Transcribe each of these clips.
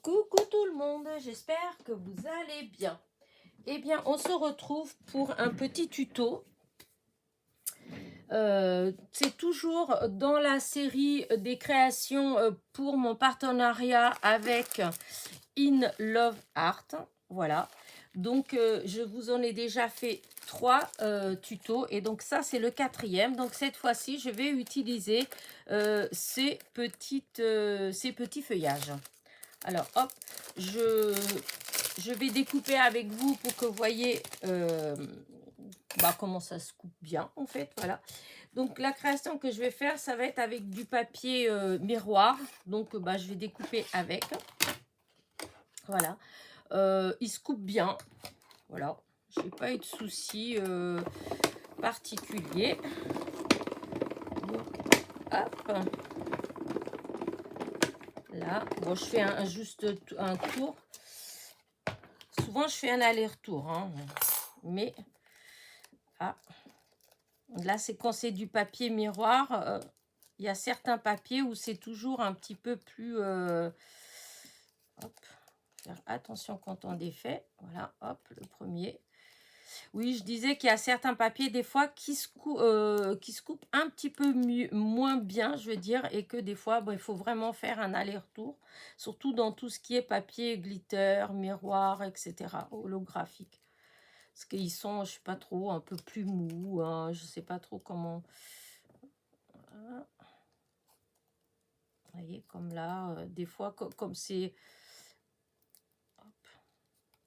Coucou tout le monde, j'espère que vous allez bien. Eh bien, on se retrouve pour un petit tuto. C'est toujours dans la série des créations pour mon partenariat avec In Love Art. Voilà. Donc, je vous en ai déjà fait 3 tutos. Et donc, ça, c'est le 4e. Donc, cette fois-ci, je vais utiliser ces petits feuillages. Alors, hop, je vais découper avec vous pour que vous voyez comment ça se coupe bien, en fait. Voilà. Donc, la création que je vais faire, ça va être avec du papier miroir. Donc, je vais découper avec. Voilà. Il se coupe bien. Voilà. Je n'ai pas eu de soucis particuliers. Donc, hop. Là. Bon, je fais juste un tour. Souvent, je fais un aller-retour, hein, mais là, c'est quand c'est du papier miroir. Il y a certains papiers où c'est toujours un petit peu plus... hop, faire attention quand on défait. Voilà, hop, le premier. Oui, je disais qu'il y a certains papiers, des fois, qui se coupent un petit peu moins bien, je veux dire, et que des fois, il faut vraiment faire un aller-retour, surtout dans tout ce qui est papier glitter, miroir, etc., holographique. Parce qu'ils sont, je sais pas trop, un peu plus mous, hein, je sais pas trop comment... Voilà. Vous voyez, comme là, des fois, comme c'est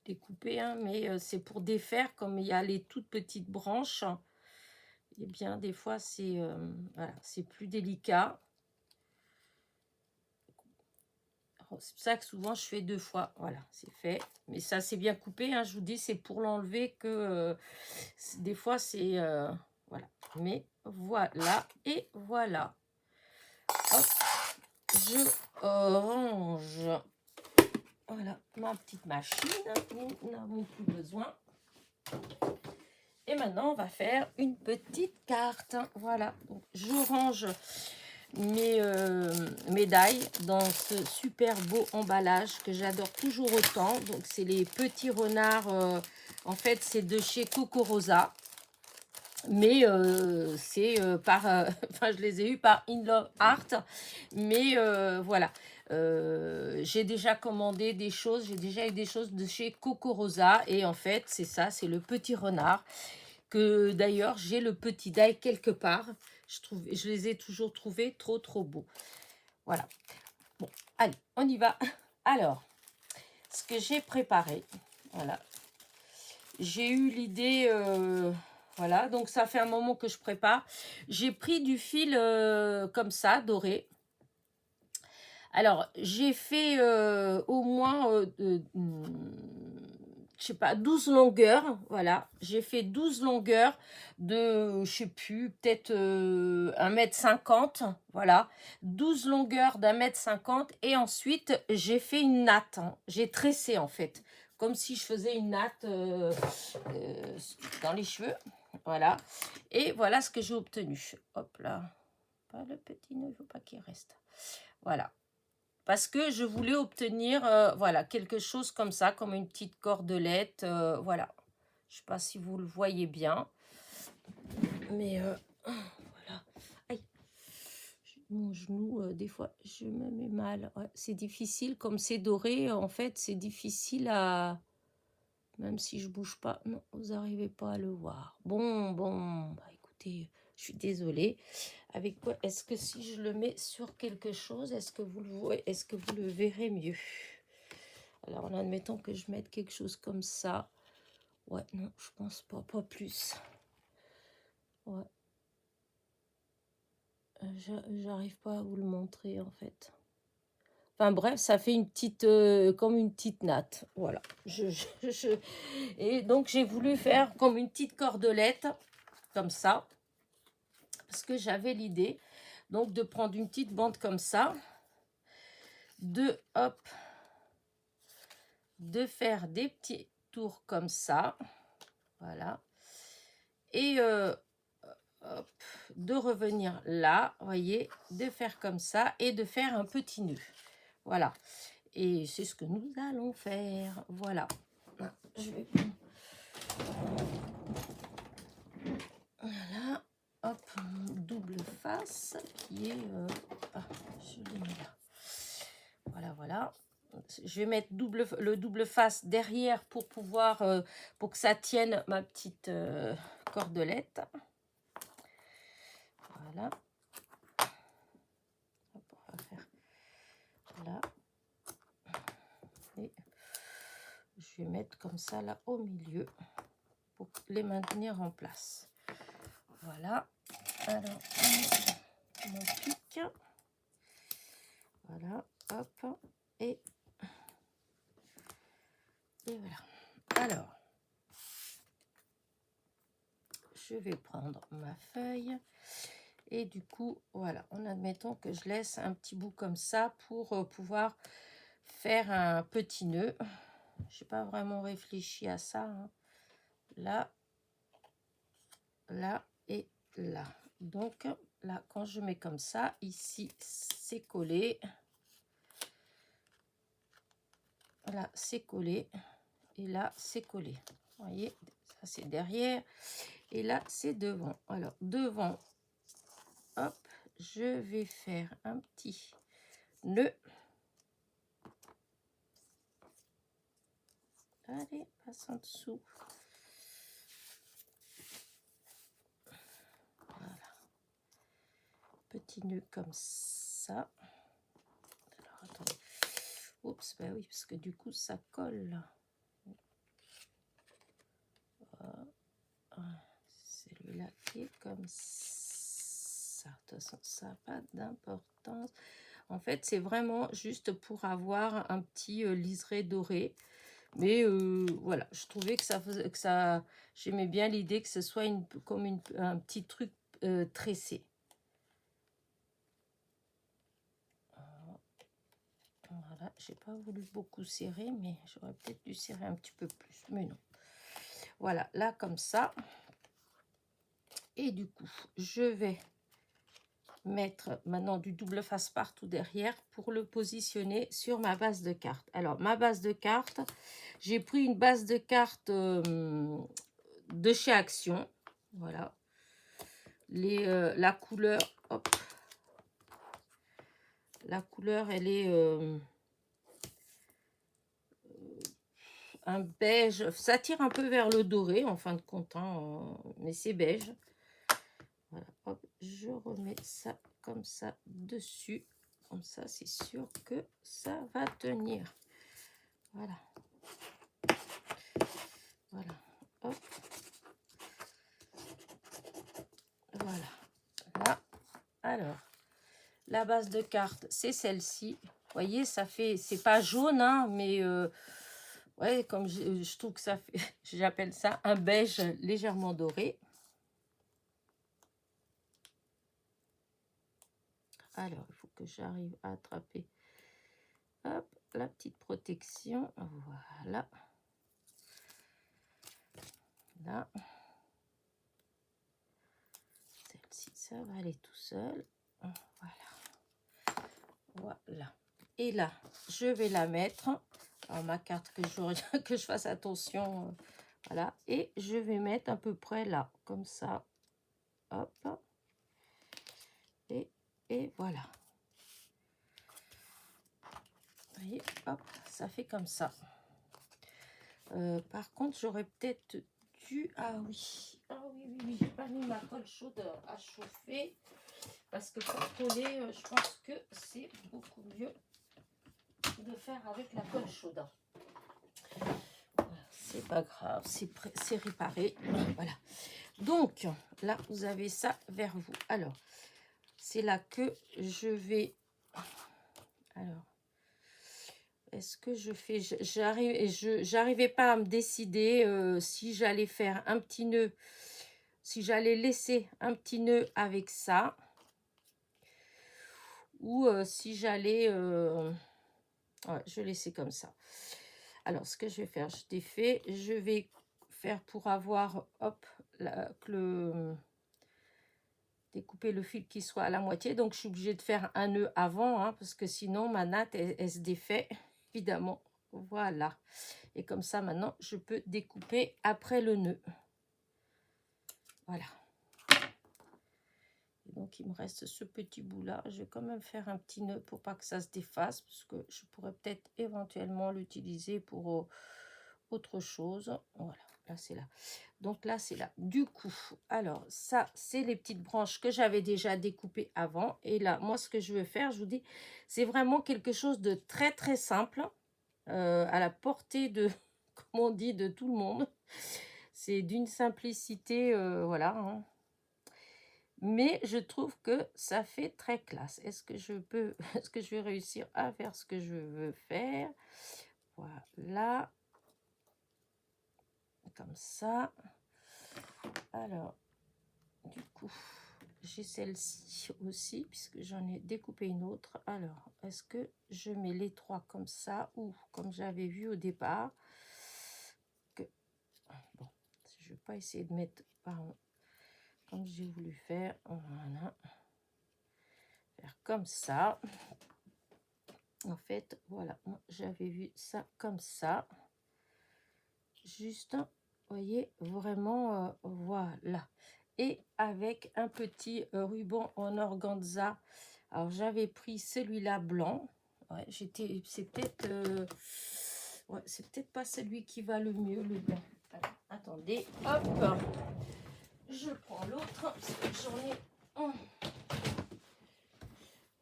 découpé, hein, mais c'est pour défaire, comme il y a les toutes petites branches, et bien, des fois, voilà, c'est plus délicat. C'est pour ça que souvent, je fais 2 fois. Voilà, c'est fait. Mais ça, c'est bien coupé, hein, je vous dis, c'est pour l'enlever que des fois, c'est... voilà. Mais voilà, et voilà. Hop, je range... Voilà, ma petite machine, nous n'avons plus besoin. Et maintenant, on va faire une petite carte. Voilà, donc, je range mes médailles dans ce super beau emballage que j'adore toujours autant. Donc, c'est les petits renards. En fait, c'est de chez Coco Rosa. Mais c'est par... enfin, je les ai eus par In Love Art. Mais voilà. J'ai déjà commandé des choses, j'ai déjà eu des choses de chez Coco Rosa. Et en fait, c'est ça, c'est le petit renard. Que d'ailleurs, j'ai le petit die quelque part. Je les ai toujours trouvés trop, trop beaux. Voilà. Bon, allez, on y va. Alors, ce que j'ai préparé, voilà. J'ai eu l'idée... voilà, donc ça fait un moment que je prépare. J'ai pris du fil comme ça, doré. Alors, j'ai fait au moins, je sais pas, 12 longueurs. Voilà, j'ai fait 12 longueurs de, je sais plus, peut-être 1,50 m. Voilà, 12 longueurs d'1,50 m. Et ensuite, j'ai fait une natte. J'ai tressé en fait, comme si je faisais une natte dans les cheveux. Voilà, et voilà ce que j'ai obtenu. Hop là, pas le petit nœud, il ne faut pas qu'il reste. Voilà. Parce que je voulais obtenir voilà, quelque chose comme ça, comme une petite cordelette. Voilà. Je ne sais pas si vous le voyez bien. Mais voilà. Aïe. Mon genou, des fois, je me mets mal. Ouais, c'est difficile, comme c'est doré, en fait, c'est difficile à... Même si je bouge pas, non, vous n'arrivez pas à le voir. Bon, écoutez, je suis désolée. Avec quoi est-ce que si je le mets sur quelque chose, est-ce que vous le voyez, est-ce que vous le verrez mieux? Alors, en admettant que je mette quelque chose comme ça. Ouais, non, je pense pas plus. Ouais. J'arrive pas à vous le montrer, en fait. Enfin, bref, ça fait une petite, comme une petite natte. Voilà. Et donc, j'ai voulu faire comme une petite cordelette, comme ça. Parce que j'avais l'idée, donc, de prendre une petite bande comme ça. De faire des petits tours comme ça, voilà, et de revenir là, voyez, de faire comme ça et de faire un petit nœud, voilà. Et c'est ce que nous allons faire. Voilà. Je vais... Voilà. Hop, double face qui est... Ah, je l'ai mis là. Voilà, voilà. Je vais mettre le double face derrière pour pouvoir... pour que ça tienne ma petite cordelette. Voilà. Hop, on va faire là. Et je vais mettre comme ça là au milieu pour les maintenir en place. Voilà. Alors, mon pic. Voilà. Hop. Et voilà. Alors, je vais prendre ma feuille. Et du coup, voilà, en admettant que je laisse un petit bout comme ça pour pouvoir faire un petit nœud. Je n'ai pas vraiment réfléchi à ça. Hein. Là, là et là. Donc, là, quand je mets comme ça, ici, c'est collé. Là, c'est collé. Et là, c'est collé. Vous voyez, ça, c'est derrière. Et là, c'est devant. Alors, devant, hop, je vais faire un petit nœud. Allez, passe en dessous. Voilà. Petit nœud comme ça. Alors, attendez. Oups, bah oui, parce que du coup, ça colle. Celui-là qui est comme ça. De toute façon, ça n'a pas d'importance. En fait, c'est vraiment juste pour avoir un petit liseré doré. Mais voilà, je trouvais que ça faisait que ça. J'aimais bien l'idée que ce soit comme un petit truc tressé. Voilà, j'ai pas voulu beaucoup serrer, mais j'aurais peut-être dû serrer un petit peu plus. Mais non. Voilà, là comme ça. Et du coup, je vais mettre maintenant du double face partout derrière pour le positionner sur ma base de carte. Alors, ma base de carte, j'ai pris une base de carte de chez Action. Voilà. La couleur, hop. La couleur, elle est un beige. Ça tire un peu vers le doré, en fin de compte, hein, mais c'est beige. Voilà, hop, je remets ça comme ça dessus. Comme ça, c'est sûr que ça va tenir. Voilà. Voilà. Hop. Voilà. Là. Alors, la base de carte, c'est celle-ci. Vous voyez, ça fait... C'est pas jaune, hein, mais... ouais, comme je trouve que ça fait... J'appelle ça un beige légèrement doré. Alors, il faut que j'arrive à attraper hop, la petite protection. Voilà. Là. Celle-ci, ça va aller tout seul. Voilà. Voilà. Et là, je vais la mettre. Alors, ma carte, que je fasse attention. Voilà. Et je vais mettre à peu près là, comme ça. Hop. Et voilà. Vous voyez, hop, ça fait comme ça. Par contre, j'aurais peut-être dû... Ah oui, j'ai pas mis ma colle chaude à chauffer. Parce que pour coller, je pense que c'est beaucoup mieux de faire avec la colle chaude. Voilà, c'est pas grave, c'est réparé. Voilà. Donc, là, vous avez ça vers vous. Alors, c'est là que je vais... Alors, est-ce que je fais... J'arrivais pas à me décider si j'allais faire un petit nœud, si j'allais laisser un petit nœud avec ça, ou si j'allais... Ouais, je vais laisser comme ça. Alors, ce que je vais faire, je défais, je vais faire pour avoir, hop, découper le fil qui soit à la moitié. Donc, je suis obligée de faire un nœud avant, hein, parce que sinon, ma natte, elle se défait. évidemment. Voilà. Et comme ça, maintenant, je peux découper après le nœud. Voilà. Et donc, il me reste ce petit bout-là. Je vais quand même faire un petit nœud pour pas que ça se défasse, parce que je pourrais peut-être éventuellement l'utiliser pour autre chose. Voilà, là, c'est là. Donc là, c'est là. Du coup, alors, ça, c'est les petites branches que j'avais déjà découpées avant. Et là, moi, ce que je veux faire, je vous dis, c'est vraiment quelque chose de très, très simple, à la portée de, comme on dit, de tout le monde. C'est d'une simplicité, voilà, hein. Mais je trouve que ça fait très classe. Est-ce que je peux, est-ce que je vais réussir à faire ce que je veux faire? Voilà. Comme ça. Alors, du coup, j'ai celle-ci aussi, puisque j'en ai découpé une autre. Alors, est-ce que je mets les trois comme ça, ou comme j'avais vu au départ, que, bon, je ne vais pas essayer de mettre comme j'ai voulu faire. Voilà. Faire comme ça. En fait, voilà, moi j'avais vu ça comme ça. Juste, voyez, vraiment, voilà. Et avec un petit ruban en organza. Alors, j'avais pris celui-là blanc. Ouais, c'est peut-être... ouais, c'est peut-être pas celui qui va le mieux, le blanc. Alors, attendez, hop. Je prends l'autre, parce que j'en ai un.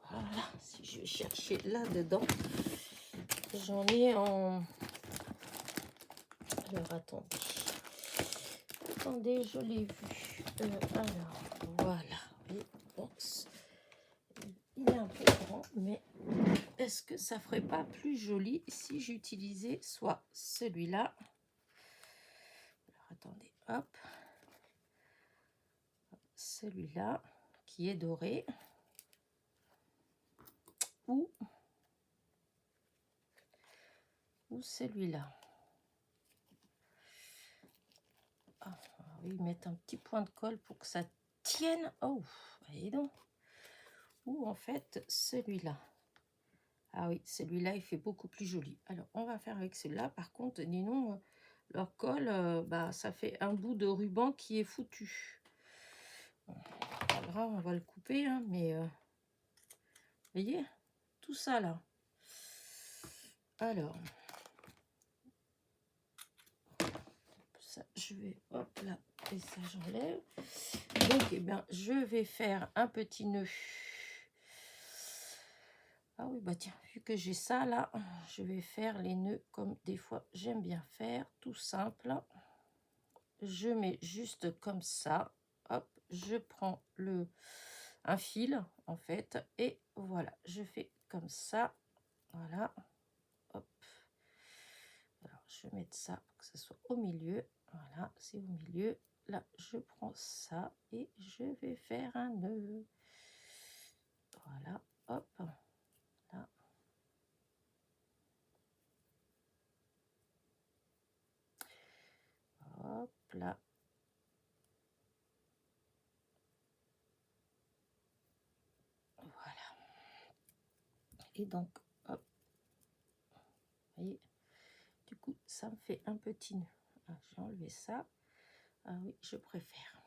Voilà, si je vais chercher là-dedans. J'en ai en... Alors, attendez, je l'ai vu. Alors, voilà. Et, bon, il est un peu grand, mais est-ce que ça ferait pas plus joli si j'utilisais soit celui-là. Alors, attendez, hop. Celui-là, qui est doré. Ou celui-là. Ah, oui, mettre un petit point de colle pour que ça tienne. Oh, voyez donc. Ou en fait, celui-là. Ah oui, celui-là, il fait beaucoup plus joli. Alors, on va faire avec celui-là. Par contre, dis-nous, leur colle, bah, ça fait un bout de ruban qui est foutu. Bon, pas grave, on va le couper, hein, mais... voyez, tout ça, là. Alors... ça, je vais... Hop, là. Et ça, j'enlève. Donc, eh bien, je vais faire un petit nœud. Ah oui, bah tiens, vu que j'ai ça là, je vais faire les nœuds comme des fois j'aime bien faire, tout simple. Je mets juste comme ça, hop, je prends un fil en fait, et voilà, je fais comme ça, voilà, hop. Alors, je vais mettre ça pour que ça soit au milieu, voilà, c'est au milieu. Là, je prends ça et je vais faire un nœud. Voilà, hop, là. Hop là. Voilà. Et donc, hop. Vous voyez, du coup, ça me fait un petit nœud. Ah, j'ai enlevé ça. Ah oui, je préfère.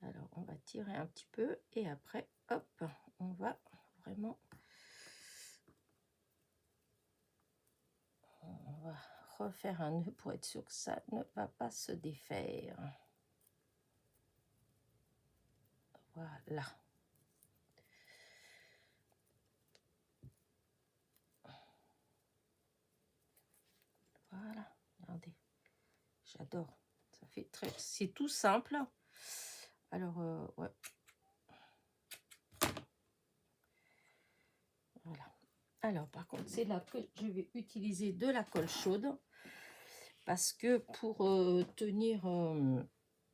Alors, on va tirer un petit peu et après, hop, on va vraiment... On va refaire un nœud pour être sûr que ça ne va pas se défaire. Voilà. Voilà, regardez. J'adore. Ça fait très... C'est tout simple. Alors, ouais. Voilà. Alors, par contre, c'est là que je vais utiliser de la colle chaude. Parce que pour tenir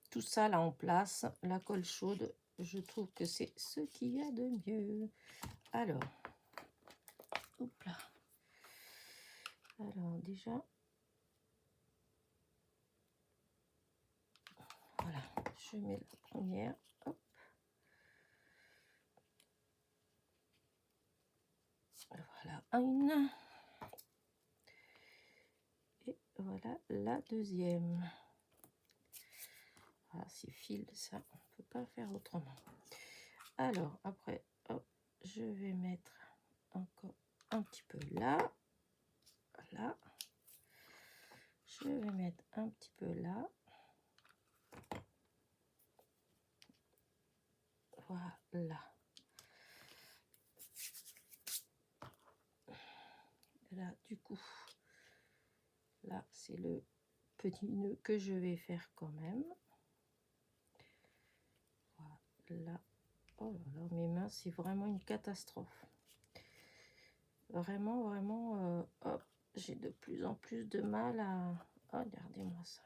tout ça là en place, la colle chaude, je trouve que c'est ce qu'il y a de mieux. Alors, hop là. Alors déjà, voilà, je mets la première. Hop. Voilà, une. voilà la deuxième. Voilà, c'est fil, ça, on ne peut pas faire autrement. Alors, après, hop, je vais mettre encore un petit peu là. Voilà. Je vais mettre un petit peu là. Voilà. Là, du coup, là, c'est le petit nœud que je vais faire quand même. Voilà. Oh là là, mes mains, c'est vraiment une catastrophe. Vraiment, vraiment, hop, j'ai de plus en plus de mal à... Oh, regardez-moi ça.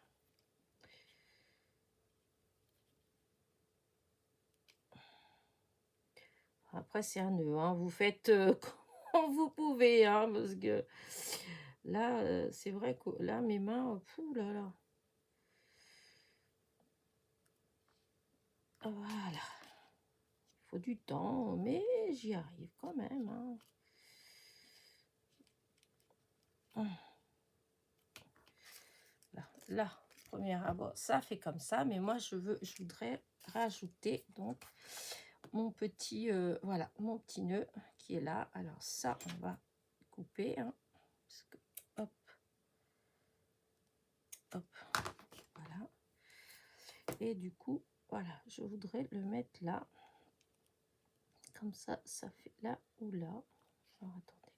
Après, c'est un nœud, hein. Vous faites quand vous pouvez, hein, parce que là, c'est vrai que là, mes mains, fou là là. Voilà. Il faut du temps, mais j'y arrive quand même, hein. Là, première abord, ça fait comme ça, mais moi je voudrais rajouter donc mon petit voilà, mon petit nœud qui est là. Alors ça, on va couper, hein, parce que, hop, hop, voilà. Et du coup, voilà, je voudrais le mettre là, comme ça fait là ou là. Alors attendez,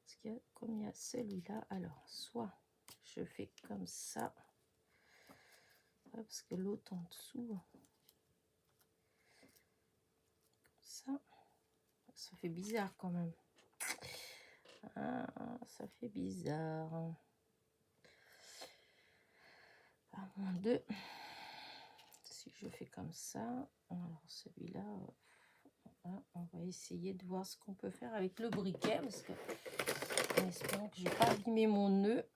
parce qu'il y a, comme il y a celui-là, alors soit je fais comme ça, parce que l'autre en dessous, ça fait bizarre quand même. Ah, ça fait bizarre. À moins de... Si je fais comme ça, alors celui-là, on va essayer de voir ce qu'on peut faire avec le briquet, parce que en espérant que j'ai pas abîmé mon nœud.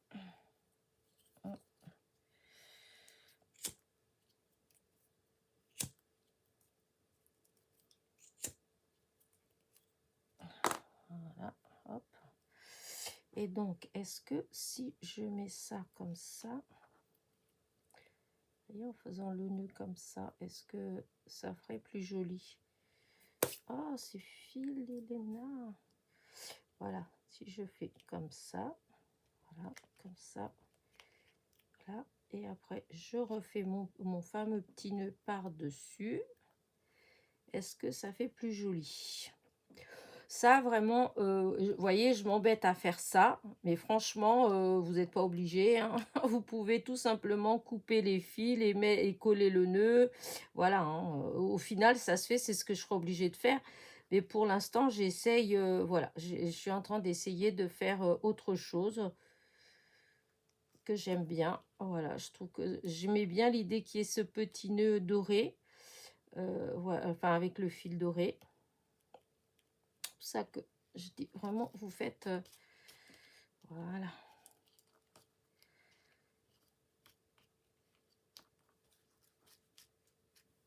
Voilà, hop. Et donc, est-ce que si je mets ça comme ça, et en faisant le nœud comme ça, est-ce que ça ferait plus joli? Oh, c'est fil, Elena. Voilà, si je fais comme ça, voilà, comme ça, là, et après je refais mon fameux petit nœud par dessus. Est-ce que ça fait plus joli? Ça vraiment, vous voyez, je m'embête à faire ça, mais franchement, vous n'êtes pas obligé, hein. Vous pouvez tout simplement couper les fils et coller le nœud. Voilà, hein. Au final, ça se fait, c'est ce que je serai obligée de faire. Mais pour l'instant, j'essaye, voilà, je suis en train d'essayer de faire autre chose que j'aime bien. Voilà, je trouve que j'aimais bien l'idée qu'il y ait ce petit nœud doré, voilà, enfin avec le fil doré. C'est pour ça que je dis vraiment, vous faites, voilà.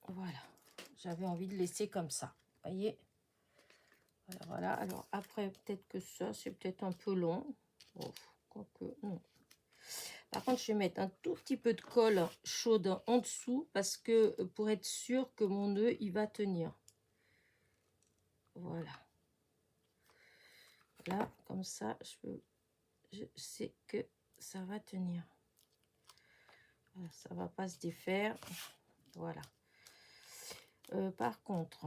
Voilà, j'avais envie de laisser comme ça, voyez. Voilà, voilà. Alors après, peut-être que ça, c'est peut-être un peu long. Bon, quoique, non. Par contre, je vais mettre un tout petit peu de colle chaude en dessous parce que pour être sûr que mon nœud, il va tenir. Voilà. Là, comme ça, je sais que ça va tenir. Voilà, ça va pas se défaire. Voilà. Par contre,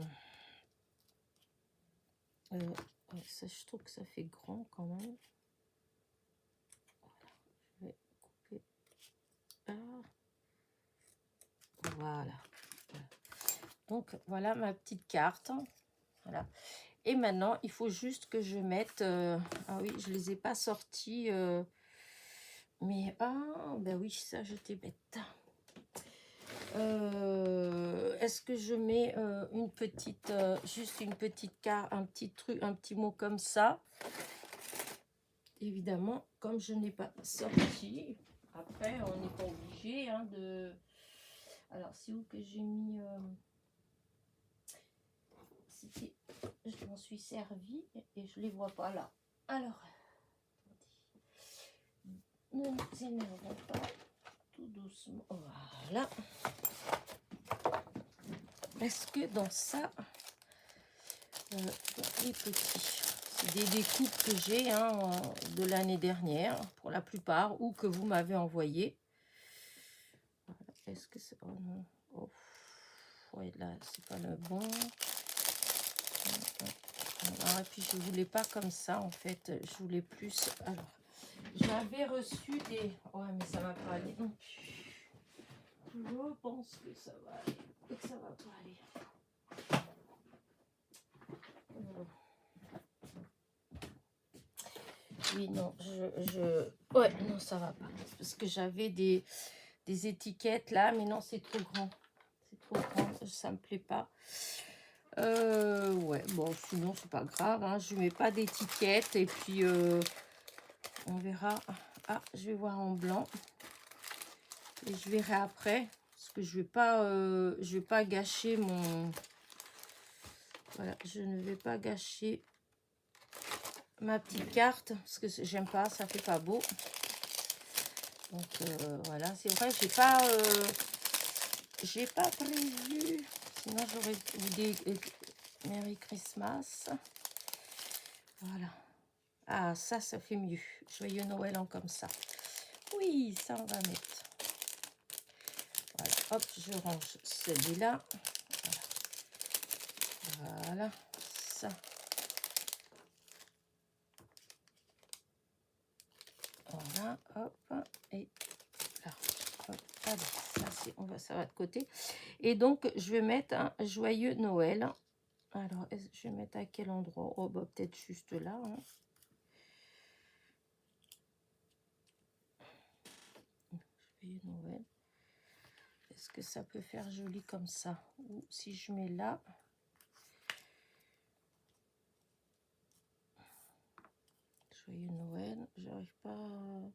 ça, je trouve que ça fait grand quand même. Voilà. Je vais couper là. Voilà. Donc, voilà ma petite carte. Voilà. Et maintenant, il faut juste que je mette... ah oui, je ne les ai pas sortis. Mais, ah, ben oui, ça, j'étais bête. Est-ce que je mets une petite... juste une petite carte, un petit truc, un petit mot comme ça? Évidemment, comme je n'ai pas sorti, après, on n'est pas obligé hein, de... Alors, c'est où que j'ai mis... je m'en suis servi et je les vois pas là. Alors, Ne nous énervons pas. Tout doucement. Voilà. Est-ce que dans ça, les petits, c'est des découpes que j'ai de l'année dernière, pour la plupart, ou que vous m'avez envoyé. Voilà. Est-ce que c'est... Oh non. Oh. Ouais, là, c'est pas le bon. Alors, et puis, je voulais pas comme ça, en fait. Je voulais plus... Alors, j'avais reçu des... Ouais, mais ça va pas aller non plus. Je pense que ça va aller. Et que ça va pas aller. Oui, non, ouais, non, ça va pas. Parce que j'avais des étiquettes là, mais non, c'est trop grand. C'est trop grand, ça me plaît pas. Ouais, bon, sinon, c'est pas grave. Hein, je mets pas d'étiquette et puis on verra. Ah, je vais voir en blanc. Et je verrai après. Parce que je vais pas gâcher mon... Voilà, je ne vais pas gâcher ma petite carte parce que j'aime pas, ça fait pas beau. Donc voilà, c'est vrai, j'ai pas prévu, sinon j'aurais des Merry Christmas. Voilà. Ah, ça fait mieux. Joyeux Noël en comme ça. Oui, ça on va mettre. Voilà, hop, je range celui-là. Voilà, ça. Voilà, hop, et là, hop, allez, ça va de côté. Et donc, je vais mettre un joyeux Noël. Alors, je vais mettre à quel endroit? Oh, bah, peut-être juste là. Hein. Joyeux Noël. Est-ce que ça peut faire joli comme ça? Ou si je mets là. Joyeux Noël. J'arrive pas à...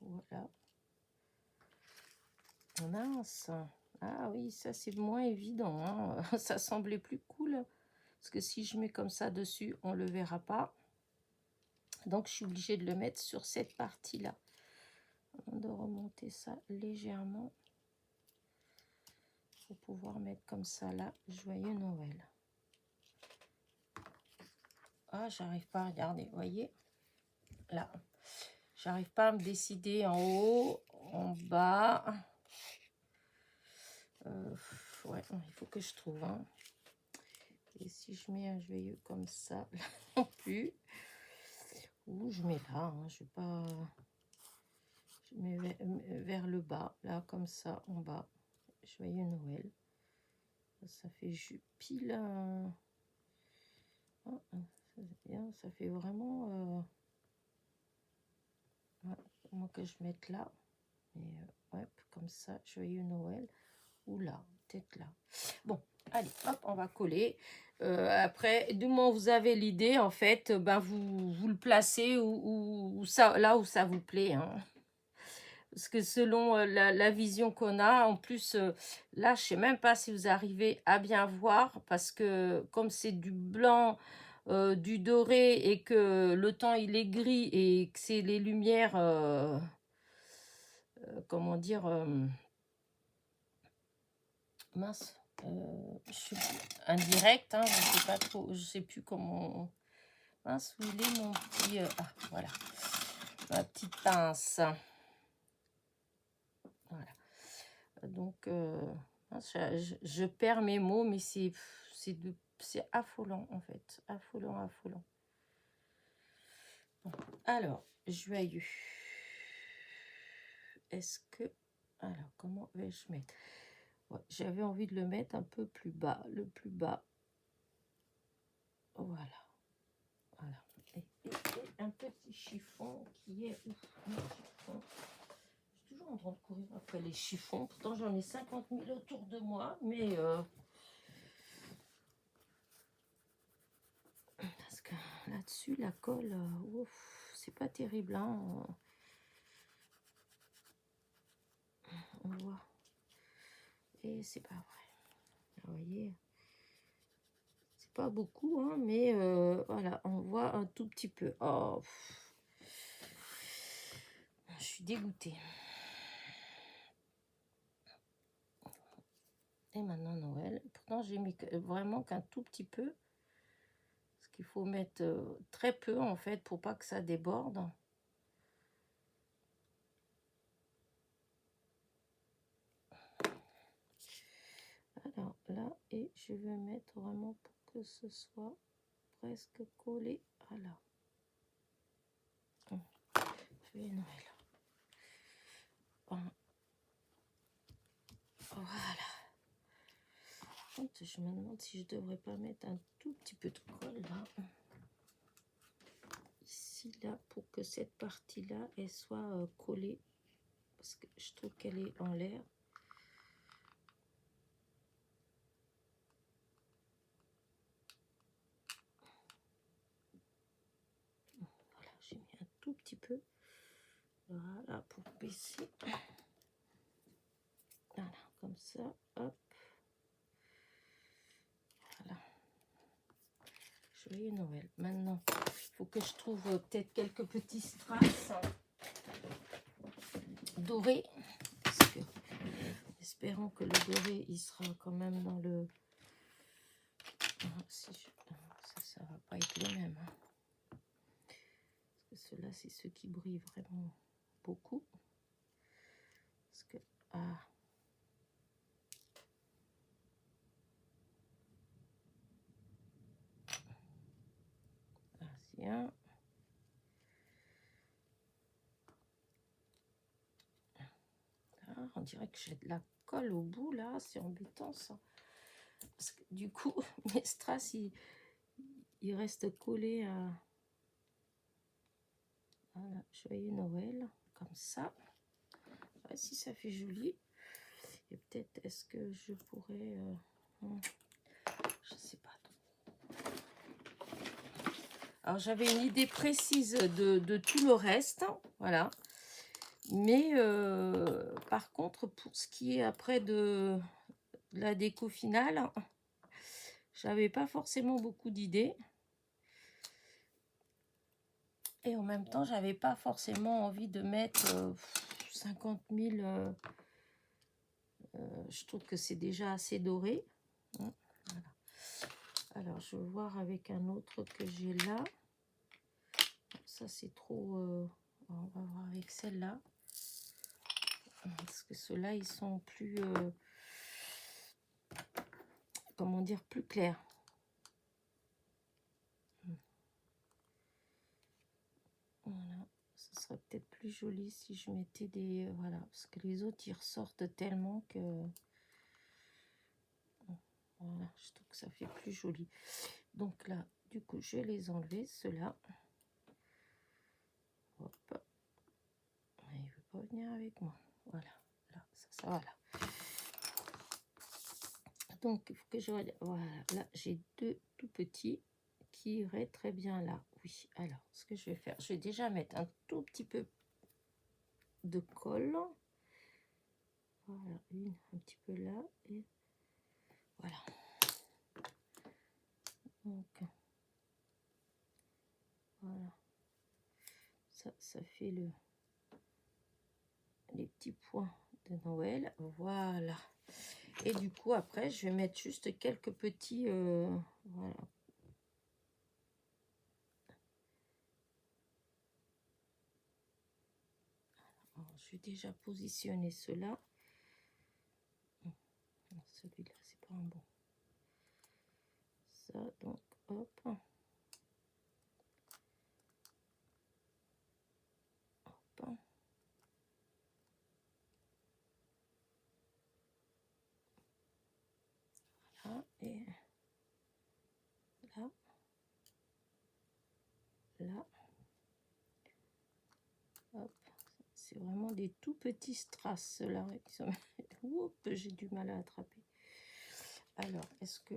Voilà. Mince. Ah oui, ça c'est moins évident. Hein. Ça semblait plus cool. Parce que si je mets comme ça dessus, on ne le verra pas. Donc, je suis obligée de le mettre sur cette partie-là. De remonter ça légèrement. Pour pouvoir mettre comme ça là. Joyeux Noël. Ah, j'arrive pas à regarder. Vous voyez? Là. J'arrive pas à me décider en haut, en bas. Ouais, il faut que je trouve. Hein. Et si je mets un joyeux comme ça, là non plus. Ou je mets là, hein, je vais pas... Je mets vers le bas, là, comme ça, en bas. Joyeux Noël. Ça fait pile... Oh, c'est bien, ça fait vraiment... Ouais, comment que je mette là. Et, ouais, comme ça, joyeux Noël. Ou là, peut-être là. Bon, allez, hop, on va coller. Après, du moment où vous avez l'idée, en fait, ben vous le placez ça, là où ça vous plaît. Hein. Parce que selon la vision qu'on a, en plus, là, je sais même pas si vous arrivez à bien voir, parce que comme c'est du blanc, du doré, et que le temps, il est gris, et que c'est les lumières, comment dire... mince, je sais plus, indirect, hein, je sais pas trop, je sais plus comment, mince, où il est mon petit, ah, voilà, ma petite pince, voilà, donc, mince, je perds mes mots, mais c'est affolant, en fait, affolant. Bon, alors, joyeux, est-ce que, alors, comment vais-je mettre? Ouais, j'avais envie de le mettre un peu plus bas, le plus bas. Voilà. Voilà. Et un petit chiffon qui est... Ouf, un chiffon. Je suis toujours en train de courir après les chiffons. Pourtant, j'en ai 50 000 autour de moi. Mais... parce que là-dessus, la colle... ouf, c'est pas terrible. Hein. On voit. Et c'est pas vrai. Vous voyez, c'est pas beaucoup, hein, mais voilà, on voit un tout petit peu. Oh, je suis dégoûtée. Et maintenant Noël. Pourtant, j'ai mis vraiment qu'un tout petit peu. Parce qu'il faut mettre très peu, en fait, pour pas que ça déborde. Alors là, et je vais mettre vraiment pour que ce soit presque collé à là. Je vais Noël. Voilà. Je me demande si je devrais pas mettre un tout petit peu de colle là. Ici, là, pour que cette partie-là, elle soit collée. Parce que je trouve qu'elle est en l'air. Voilà, j'ai mis un tout petit peu. Voilà, pour baisser. Voilà, comme ça. Hop. Voilà. Joyeux Noël. Maintenant, il faut que je trouve peut-être quelques petits strass dorés. Parce que, espérons que le doré, il sera quand même dans le... Si ça va pas être le même. Hein. Parce que ceux-là, c'est ceux qui brillent vraiment beaucoup. Parce que... Ah... Tiens. Ah, on dirait que j'ai de la colle au bout là, c'est embêtant ça. Parce que du coup, mes strass, ils restent collés à... Voilà, joyeux Noël, comme ça. Ouais, si ça fait joli. Et peut-être, est-ce que je pourrais... je sais pas trop. Alors, j'avais une idée précise de tout le reste, voilà. Mais par contre, pour ce qui est après de la déco finale, j'avais pas forcément beaucoup d'idées. Et en même temps, j'avais pas forcément envie de mettre 50 000. Je trouve que c'est déjà assez doré. Voilà. Alors, je vais voir avec un autre que j'ai là. Ça, c'est trop... on va voir avec celle-là. Parce que ceux-là, ils sont plus... comment dire, plus clairs. Voilà. Ce serait peut-être plus joli si je mettais des... voilà. Parce que les autres, ils ressortent tellement que... Voilà. Je trouve que ça fait plus joli. Donc là, du coup, je vais les enlever, ceux-là. Hop. Il ne veut pas venir avec moi. Voilà. Là, ça va là. Donc, il faut que je regarde. Voilà, là, j'ai deux tout petits qui iraient très bien là. Oui, alors, ce que je vais faire, je vais déjà mettre un tout petit peu de colle. Voilà, un petit peu là. Et voilà. Donc, voilà. Ça fait les petits points de Noël. Voilà. Et du coup, après, je vais mettre juste quelques petits... voilà. Alors, je vais déjà positionner ceux-là. Celui-là, c'est pas un bon. Ça, donc, hop. Hop. Là, et là. Là. Hop. C'est vraiment des tout petits strass, là. J'ai du mal à attraper. Alors, est-ce que...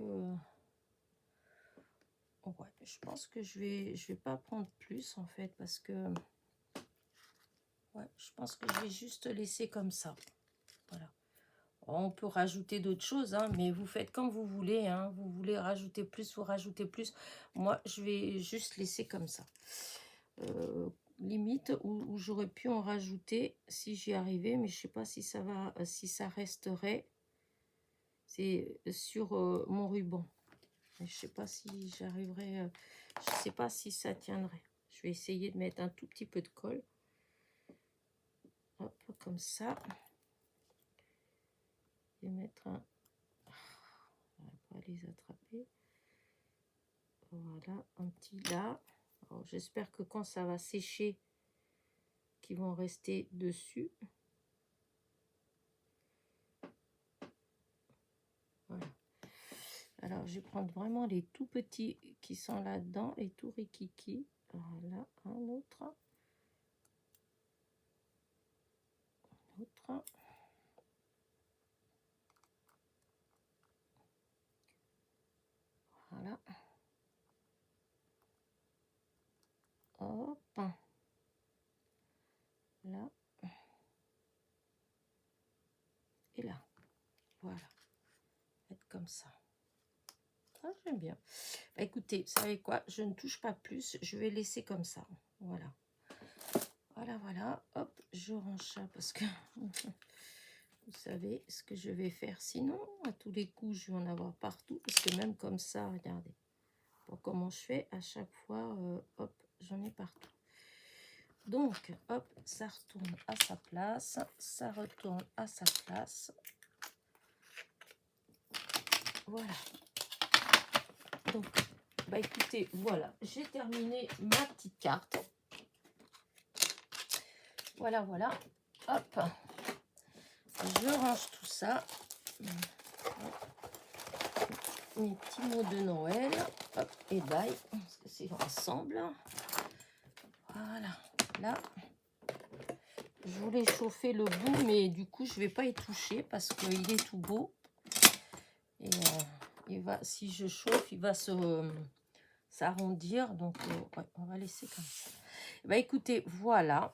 ouais, je pense que je vais pas prendre plus, en fait, parce que... ouais, je pense que je vais juste laisser comme ça. Voilà. On peut rajouter d'autres choses, hein, mais vous faites comme vous voulez. Hein. Vous voulez rajouter plus, vous rajoutez plus. Moi, je vais juste laisser comme ça. Limite, où j'aurais pu en rajouter si j'y arrivais, mais je sais pas si ça va, si ça resterait. C'est sur mon ruban. Mais je sais pas si j'arriverai. Je sais pas si ça tiendrait. Je vais essayer de mettre un tout petit peu de colle. Hop, comme ça. Et mettre un... On va pas les attraper. Voilà, un petit là. J'espère que quand ça va sécher, qu'ils vont rester dessus. Voilà. Alors, je vais prendre vraiment les tout petits qui sont là-dedans, les tout rikiki. Voilà, un autre. Un autre. Voilà. Hop. Là. Et là. Voilà. Être comme ça. Ah, j'aime bien. Bah, écoutez, vous savez quoi? Je ne touche pas plus. Je vais laisser comme ça. Voilà. Voilà, voilà. Hop, je range ça parce que vous savez ce que je vais faire. Sinon, à tous les coups, je vais en avoir partout. Parce que même comme ça, regardez. Bon, comment je fais à chaque fois, hop, j'en ai partout. Donc, hop, ça retourne à sa place. Ça retourne à sa place. Voilà. Donc, bah écoutez, voilà. J'ai terminé ma petite carte. Voilà, voilà. Hop. Je range tout ça. Mes petits mots de Noël. Hop, et bye. Parce que c'est ensemble. Voilà. Là. Je voulais chauffer le bout, mais du coup, je ne vais pas y toucher parce qu'il est tout beau. Et il va, si je chauffe, il va s'arrondir. Donc, ouais, on va laisser comme ça. Bah, écoutez, voilà.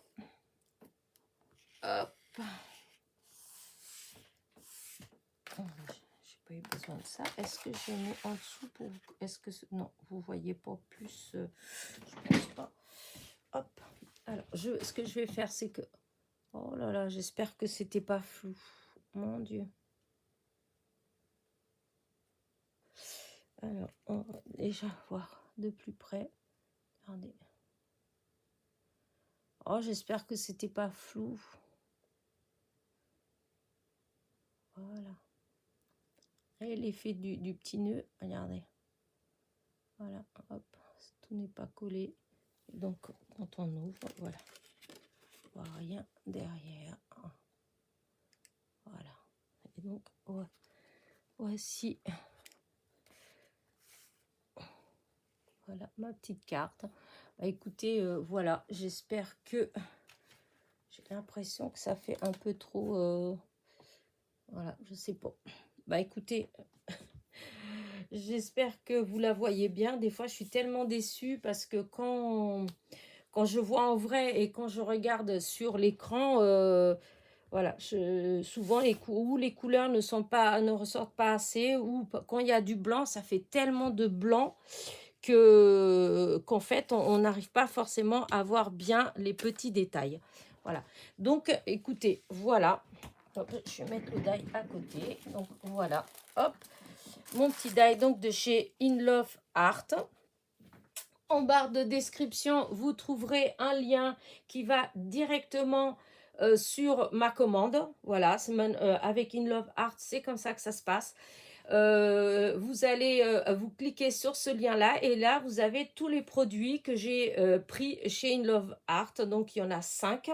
Hop. J'ai pas eu besoin de ça. Est-ce que j'ai mis en dessous pour... Est-ce que... Non, vous voyez pas plus. Je pense pas. Hop. Alors, ce que je vais faire, c'est que... Oh là là, j'espère que c'était pas flou. Mon Dieu. Alors, on va déjà voir de plus près. Regardez. Oh, j'espère que c'était pas flou. Voilà. Et l'effet du petit nœud, regardez. Voilà, hop, tout n'est pas collé. Donc, quand on ouvre, voilà. On voit rien derrière. Voilà. Et donc, ouais. Voici. Voilà, ma petite carte. Bah, écoutez, voilà, j'espère que... J'ai l'impression que ça fait un peu trop... Voilà, je sais pas. Bah, écoutez... J'espère que vous la voyez bien. Des fois, je suis tellement déçue parce que quand je vois en vrai et quand je regarde sur l'écran, voilà, souvent les couleurs ne ressortent pas assez, ou quand il y a du blanc, ça fait tellement de blanc qu'en fait, on n'arrive pas forcément à voir bien les petits détails. Voilà. Donc, écoutez, voilà. Hop, je vais mettre le die à côté. Donc, voilà. Hop. Mon petit die donc de chez In Love Art. En barre de description, vous trouverez un lien qui va directement sur ma commande. Voilà, avec In Love Art, c'est comme ça que ça se passe. Vous allez vous cliquer sur ce lien là et là vous avez tous les produits que j'ai pris chez In Love Art. Donc il y en a 5.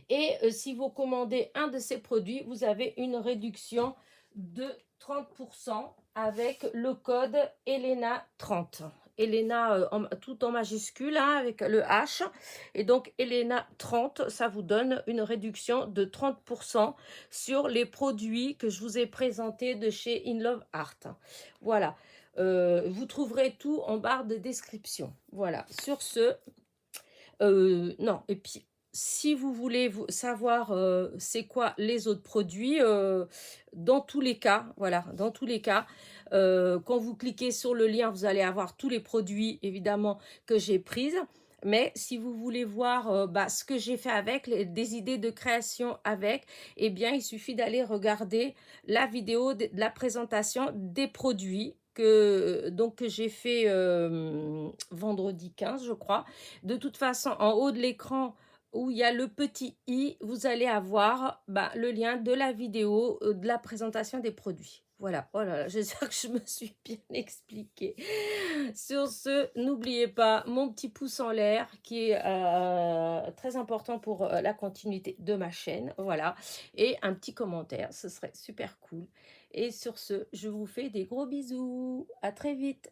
Et si vous commandez un de ces produits, vous avez une réduction de 30% avec le code Elena30. Elena tout en majuscule, hein, avec le H. Et donc Elena30, ça vous donne une réduction de 30% sur les produits que je vous ai présentés de chez In Love Art. Voilà. Vous trouverez tout en barre de description. Voilà. Sur ce, non, et puis si vous voulez savoir c'est quoi les autres produits, dans tous les cas, voilà, dans tous les cas, quand vous cliquez sur le lien, vous allez avoir tous les produits évidemment que j'ai prises. Mais si vous voulez voir bah, ce que j'ai fait avec, des idées de création avec, eh bien, il suffit d'aller regarder la vidéo de la présentation des produits que j'ai fait vendredi 15, je crois. De toute façon, en haut de l'écran, où il y a le petit i, vous allez avoir bah, le lien de la vidéo de la présentation des produits. Voilà, oh là là, j'espère que je me suis bien expliquée. Sur ce, n'oubliez pas mon petit pouce en l'air qui est très important pour la continuité de ma chaîne. Voilà, et un petit commentaire, ce serait super cool. Et sur ce, je vous fais des gros bisous. À très vite.